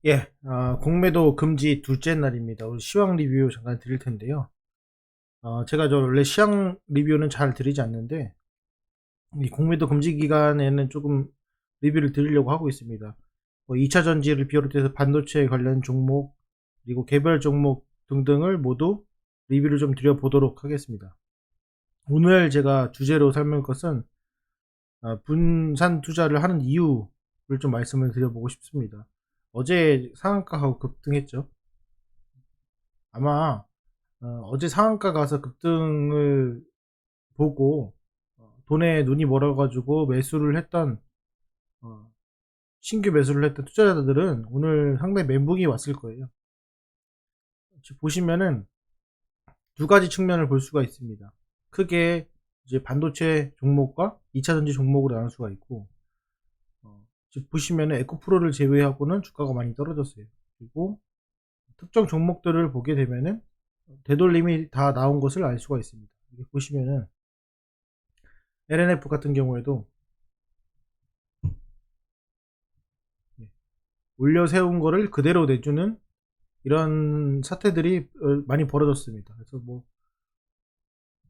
예, 공매도 금지 둘째 날입니다. 오늘 시황 리뷰 잠깐 드릴 텐데요. 제가 원래 시황 리뷰는 잘 드리지 않는데, 이 공매도 금지 기간에는 조금 리뷰를 드리려고 하고 있습니다. 2차 전지를 비롯해서 반도체 관련 종목, 그리고 개별 종목 등등을 모두 리뷰를 좀 드려보도록 하겠습니다. 오늘 제가 주제로 설명할 것은 분산 투자를 하는 이유를 좀 말씀을 드려보고 싶습니다. 어제 상한가하고 급등했죠. 아마 어제 상한가 가서 급등을 보고 돈에 눈이 멀어가지고 매수를 했던 어, 신규 매수를 했던 투자자들은 오늘 상당히 멘붕이 왔을 거예요. 지금 보시면은 두 가지 측면을 볼 수가 있습니다. 크게 이제 반도체 종목과 2차 전지 종목으로 나눌 수가 있고, 지금 보시면은 에코프로를 제외하고는 주가가 많이 떨어졌어요. 그리고 특정 종목들을 보게 되면은 되돌림이 다 나온 것을 알 수가 있습니다. 이게 보시면은 LNF 같은 경우에도 올려 세운 거를 그대로 내주는 이런 사태들이 많이 벌어졌습니다. 그래서 뭐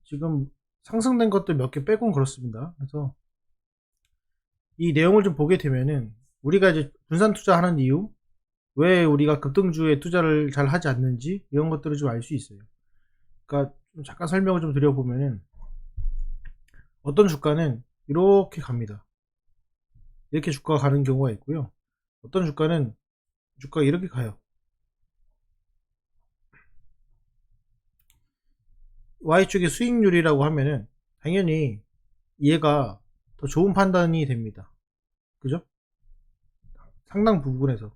지금 상승된 것들 몇 개 빼곤 그렇습니다. 그래서 이 내용을 좀 보게 되면은 우리가 이제 분산 투자하는 이유, 왜 우리가 급등주에 투자를 잘 하지 않는지 이런 것들을 좀 알 수 있어요. 그러니까 좀 잠깐 설명을 좀 드려보면은 어떤 주가는 이렇게 갑니다. 이렇게 주가가 가는 경우가 있고요. 어떤 주가는 주가가 이렇게 가요. Y축의 수익률이라고 하면은 당연히 얘가 더 좋은 판단이 됩니다. 그죠? 상당 부분에서.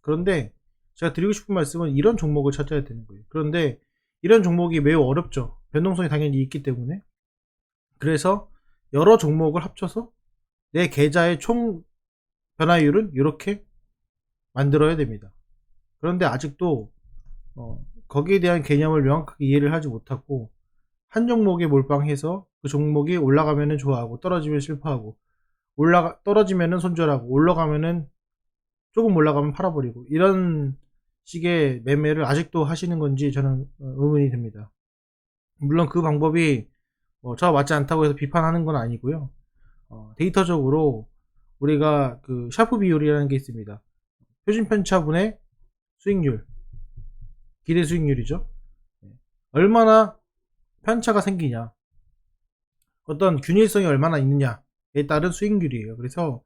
그런데 제가 드리고 싶은 말씀은 이런 종목을 찾아야 되는 거예요. 그런데 이런 종목이 매우 어렵죠. 변동성이 당연히 있기 때문에. 그래서 여러 종목을 합쳐서 내 계좌의 총 변화율은 이렇게 만들어야 됩니다. 그런데 아직도 거기에 대한 개념을 명확하게 이해를 하지 못하고 한 종목에 몰빵해서 그 종목이 올라가면은 좋아하고 떨어지면 실패하고 떨어지면은 손절하고 올라가면은 조금 올라가면 팔아버리고 이런 식의 매매를 아직도 하시는 건지 저는 의문이 듭니다. 물론 그 방법이 저와 맞지 않다고 해서 비판하는 건 아니고요. 데이터적으로 우리가 그 샤프 비율이라는 게 있습니다. 표준 편차분의 수익률, 기대 수익률이죠. 얼마나 편차가 생기냐, 어떤 균일성이 얼마나 있느냐에 따른 수익률이에요. 그래서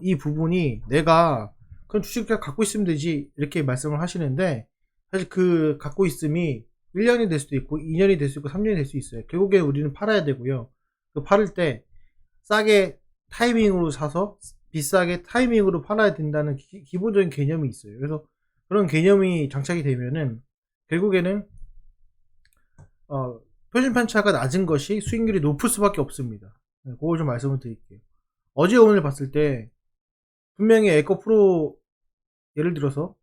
이 부분이 내가 그럼 주식 그냥 갖고 있으면 되지 이렇게 말씀을 하시는데, 사실 그 갖고 있음이 1년이 될 수도 있고 2년이 될 수 있고 3년이 될 수 있어요. 결국에 우리는 팔아야 되고요. 그 팔을 때 싸게 타이밍으로 사서 비싸게 타이밍으로 팔아야 된다는 기본적인 개념이 있어요. 그래서 그런 개념이 장착이 되면은 결국에는 표준 편차가 낮은 것이 수익률이 높을 수밖에 없습니다. 그걸 좀 말씀을 드릴게요. 어제 오늘 봤을 때 분명히 에코프로, 예를 들어서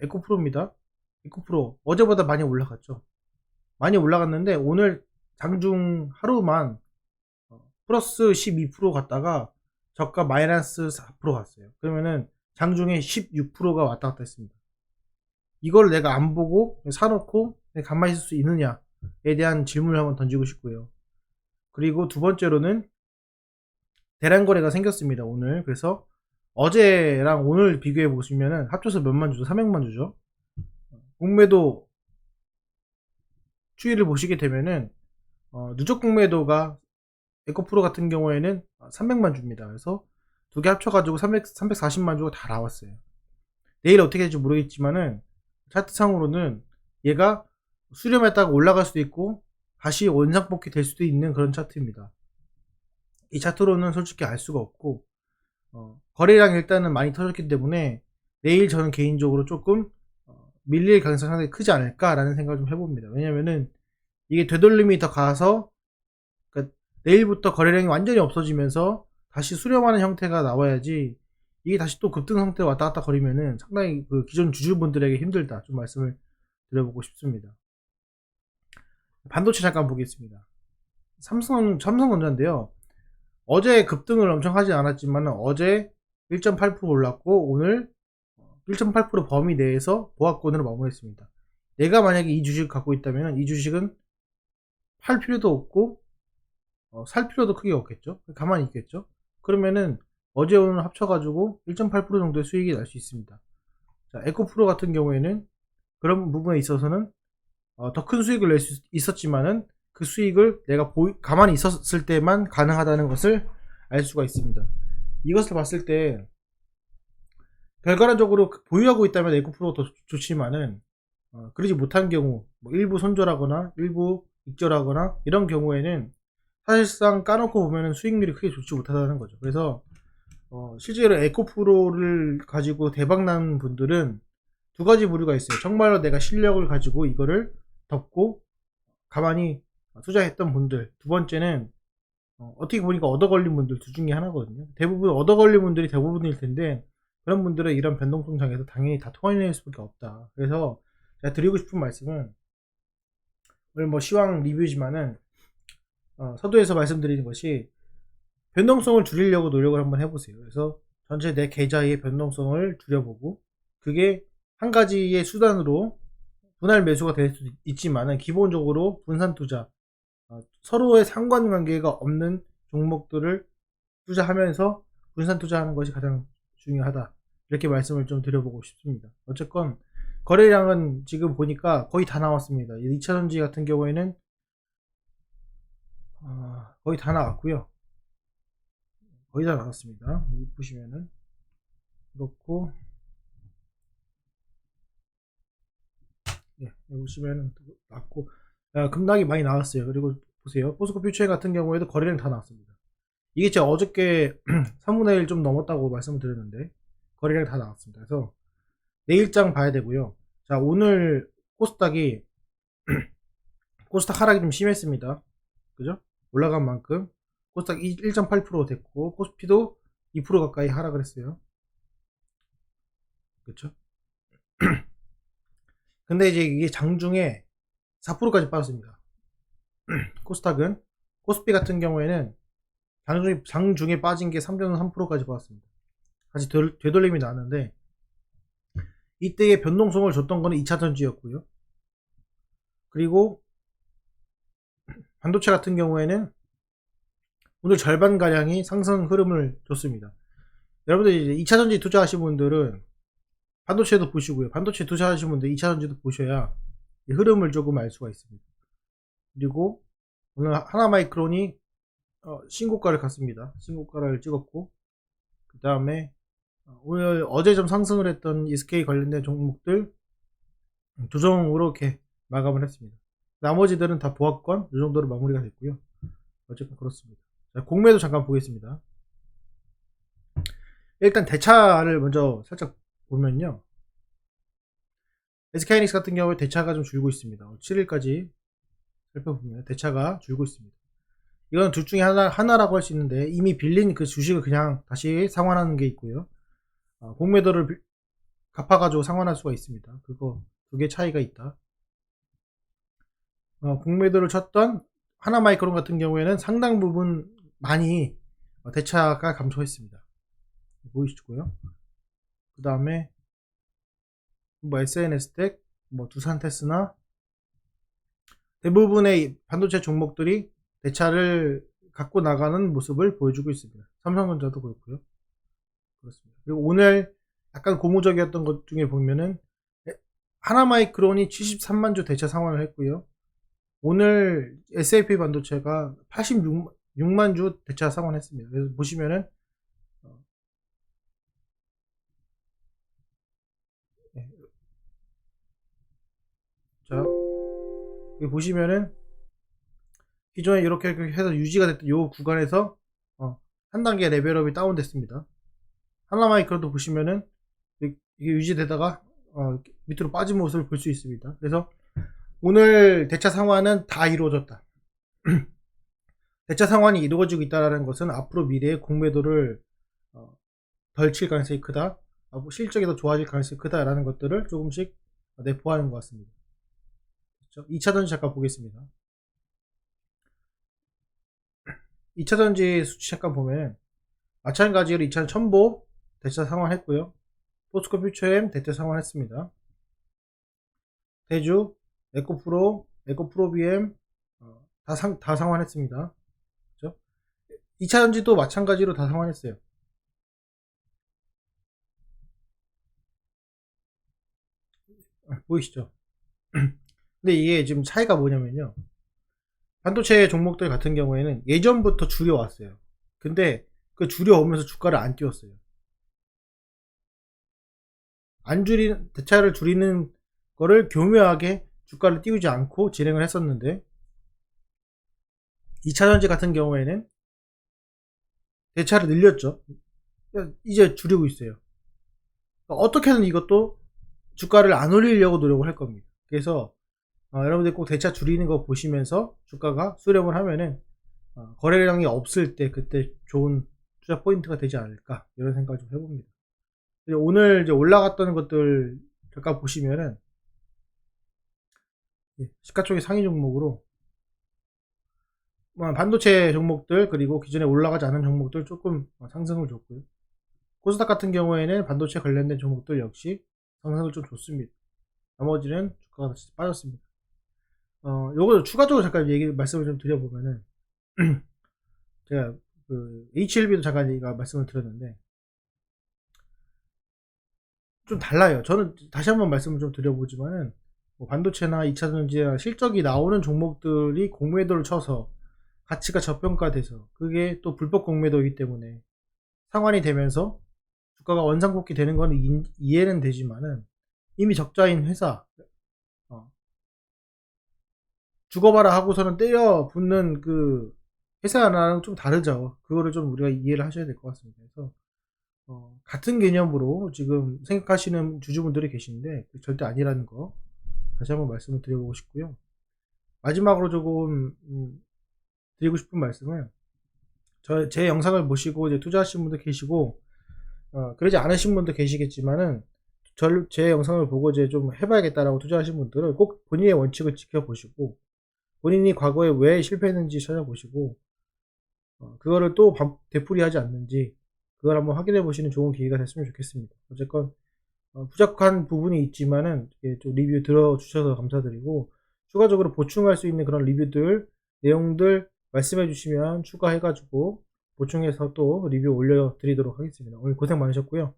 에코프로입니다. 에코프로 어제보다 많이 올라갔죠. 많이 올라갔는데 오늘 장중 하루만 플러스 12% 갔다가 저가 마이너스 4% 갔어요. 그러면은 장중에 16%가 왔다 갔다 했습니다. 이걸 내가 안 보고 사놓고 가만히 있을 수 있느냐에 대한 질문을 한번 던지고 싶고요. 그리고 두 번째로는 대량 거래가 생겼습니다, 오늘. 그래서 어제랑 오늘 비교해 보시면은 합쳐서 몇만 주죠? 300만 주죠? 공매도 추이를 보시게 되면은 누적 공매도가 에코프로 같은 경우에는 300만 주입니다. 그래서 두 개 합쳐가지고 340만 주가 다 나왔어요. 내일 어떻게 될지 모르겠지만은 차트상으로는 얘가 수렴했다가 올라갈 수도 있고 다시 원상복귀 될 수도 있는 그런 차트입니다. 이 차트로는 솔직히 알 수가 없고 거래량 일단은 많이 터졌기 때문에 내일 저는 개인적으로 조금 밀릴 가능성이 상당히 크지 않을까라는 생각을 좀 해봅니다. 왜냐면은 이게 되돌림이 더 가서, 그러니까 내일부터 거래량이 완전히 없어지면서 다시 수렴하는 형태가 나와야지, 이게 다시 또 급등 상태로 왔다 갔다 거리면은 상당히 그 기존 주주분들에게 힘들다, 좀 말씀을 드려보고 싶습니다. 반도체 잠깐 보겠습니다. 삼성전자인데요. 어제 급등을 엄청 하지 않았지만 어제 1.8% 올랐고 오늘 1.8% 범위 내에서 보합권으로 마무리했습니다. 내가 만약에 이 주식을 갖고 있다면 이 주식은 팔 필요도 없고 살 필요도 크게 없겠죠. 가만히 있겠죠. 그러면은 어제 오늘 합쳐가지고 1.8% 정도의 수익이 날 수 있습니다. 자, 에코프로 같은 경우에는 그런 부분에 있어서는 더 큰 수익을 낼 수 있었지만은 그 수익을 내가 가만히 있었을 때만 가능하다는 것을 알 수가 있습니다. 이것을 봤을 때 결과론적으로 보유하고 있다면 에코프로가 더 좋지만은 그러지 못한 경우 뭐 일부 손절하거나 일부 익절하거나 이런 경우에는 사실상 까놓고 보면은 수익률이 크게 좋지 못하다는 거죠. 그래서 실제로 에코프로를 가지고 대박난 분들은 두 가지 부류가 있어요. 정말로 내가 실력을 가지고 이거를 덮고 가만히 투자했던 분들. 두 번째는 어떻게 보니까 얻어 걸린 분들 둘 중에 하나거든요. 대부분 얻어 걸린 분들이 대부분일 텐데 그런 분들은 이런 변동성 장에서 당연히 다 토해낼 수밖에 없다. 그래서 제가 드리고 싶은 말씀은 오늘 뭐 시황 리뷰지만은 서두에서 말씀드리는 것이 변동성을 줄이려고 노력을 한번 해보세요. 그래서 전체 내 계좌의 변동성을 줄여보고 그게 한 가지의 수단으로 분할 매수가 될 수도 있지만은 기본적으로 분산 투자 서로의 상관관계가 없는 종목들을 투자하면서 분산 투자하는 것이 가장 중요하다. 이렇게 말씀을 좀 드려보고 싶습니다. 어쨌건 거래량은 지금 보니까 거의 다 나왔습니다. 2차전지 같은 경우에는 거의 다 나왔고요. 거의 다 나왔습니다. 여기 보시면은 그렇고 예, 여기 보시면은 나왔고 급락이 많이 나왔어요. 그리고 보세요. 포스코 퓨처 같은 경우에도 거래량 다 나왔습니다. 이게 제가 어저께 3분의 1 좀 넘었다고 말씀을 드렸는데 거래량 다 나왔습니다. 그래서 내일장 봐야 되고요. 자, 오늘 코스닥이 코스닥 하락이 좀 심했습니다. 그죠? 올라간 만큼 코스닥 1.8% 됐고 코스피도 2% 가까이 하락을 했어요. 그렇죠? 근데 이제 이게 장중에 4%까지 빠졌습니다. 코스닥은 코스피 같은 경우에는 장중에 빠진 게 3.3%까지 빠졌습니다. 다시 되돌림이 나왔는데 이때의 변동성을 줬던 거는 2차전지였고요. 그리고 반도체 같은 경우에는 오늘 절반가량이 상승 흐름을 줬습니다. 여러분들 이제 2차전지 투자하신 분들은 반도체도 보시고요. 반도체 투자하신 분들 2차전지도 보셔야 흐름을 조금 알 수가 있습니다. 그리고 오늘 하나마이크론이 신고가를 갔습니다. 신고가를 찍었고 그 다음에 오늘 어제 좀 상승을 했던 SK 관련된 종목들 조정으로 이렇게 마감을 했습니다. 나머지들은 다 보합권 이 정도로 마무리가 됐고요. 어쨌든 그렇습니다. 자, 공매도 잠깐 보겠습니다. 일단 대차를 먼저 살짝 보면요. SK하이닉스 같은 경우에 대차가 좀 줄고 있습니다. 7일까지 살펴보면 대차가 줄고 있습니다. 이건 둘 중에 하나라고 할 수 있는데 이미 빌린 그 주식을 그냥 다시 상환하는 게 있고요. 공매도를 갚아가지고 상환할 수가 있습니다. 그거 두 개 차이가 있다. 공매도를 쳤던 하나마이크론 같은 경우에는 상당 부분 많이 대차가 감소했습니다. 보이시고요. 그 다음에 뭐 SNS텍, 뭐 두산테스나 대부분의 반도체 종목들이 대차를 갖고 나가는 모습을 보여주고 있습니다. 삼성전자도 그렇고요. 그렇습니다. 그리고 오늘 약간 고무적이었던 것 중에 보면은 하나마이크론이 73만 주 대차 상환을 했고요. 오늘 SLP 반도체가 86만 주 대차 상환했습니다. 그래서 보시면은 자 여기 보시면은 기존에 이렇게 해서 유지가 됐던 이 구간에서 한 단계 레벨업이 다운됐습니다. 하나마이크론도 보시면은 이게 유지되다가 밑으로 빠진 모습을 볼 수 있습니다. 그래서 오늘 대차 상환은 다 이루어졌다. 대차 상환이 이루어지고 있다는 것은 앞으로 미래의 공매도를 덜 칠 가능성이 크다. 실적이 더 좋아질 가능성이 크다라는 것들을 조금씩 내포하는 것 같습니다. 그렇죠? 2차전지 잠깐 보겠습니다. 2차전지 수치 잠깐 보면 마찬가지로 2차전 첨보 대차 상환했고요. 포스코 퓨처엠 대체 상환했습니다. 대주, 에코프로, 에코프로비엠 다 상환했습니다. 그죠? 2차전지도 마찬가지로 다 상환했어요. 보이시죠? 근데 이게 지금 차이가 뭐냐면요. 반도체 종목들 같은 경우에는 예전부터 줄여왔어요. 근데 그 줄여오면서 주가를 안 띄웠어요. 대차를 줄이는 거를 교묘하게 주가를 띄우지 않고 진행을 했었는데 2차전지 같은 경우에는 대차를 늘렸죠. 이제 줄이고 있어요. 어떻게든 이것도 주가를 안 올리려고 노력을 할 겁니다. 그래서 여러분들 꼭 대차 줄이는 거 보시면서 주가가 수렴을 하면은 거래량이 없을 때 그때 좋은 투자 포인트가 되지 않을까 이런 생각을 좀 해봅니다. 오늘 이제 올라갔던 것들 잠깐 보시면은 시가총액 상위 종목으로 반도체 종목들 그리고 기존에 올라가지 않은 종목들 조금 상승을 줬고요. 코스닥 같은 경우에는 반도체 관련된 종목들 역시 상승을 좀 줬습니다. 나머지는 주가가 다시 빠졌습니다. 요거 추가적으로 잠깐 말씀을 좀 드려보면은 제가 그 HLB도 잠깐 말씀을 드렸는데 좀 달라요. 저는 다시 한번 말씀을 좀 드려보지만은 뭐 반도체나 2차전지나 실적이 나오는 종목들이 공매도를 쳐서 가치가 저평가돼서 그게 또 불법 공매도이기 때문에 상환이 되면서 주가가 원상복귀 되는 건 이해는 되지만은 이미 적자인 회사 죽어봐라 하고서는 때려 붙는 그 회사랑 좀 다르죠. 그거를 좀 우리가 이해를 하셔야 될 것 같습니다. 그래서 같은 개념으로 지금 생각하시는 주주분들이 계신데 절대 아니라는 거 다시 한번 말씀을 드려보고 싶고요. 마지막으로 조금 드리고 싶은 말씀은 제 영상을 보시고 이제 투자하신 분도 계시고 그러지 않으신 분도 계시겠지만은 제 영상을 보고 이제 좀 해봐야겠다라고 투자하신 분들은 꼭 본인의 원칙을 지켜보시고 본인이 과거에 왜 실패했는지 찾아보시고 그거를 또 되풀이하지 않는지 그걸 한번 확인해 보시는 좋은 기회가 됐으면 좋겠습니다. 어쨌건 부족한 부분이 있지만은 좀 리뷰 들어주셔서 감사드리고 추가적으로 보충할 수 있는 그런 리뷰들 내용들 말씀해 주시면 추가해 가지고 보충해서 또 리뷰 올려드리도록 하겠습니다. 오늘 고생 많으셨고요.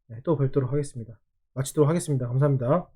네, 또 뵙도록 하겠습니다. 마치도록 하겠습니다. 감사합니다.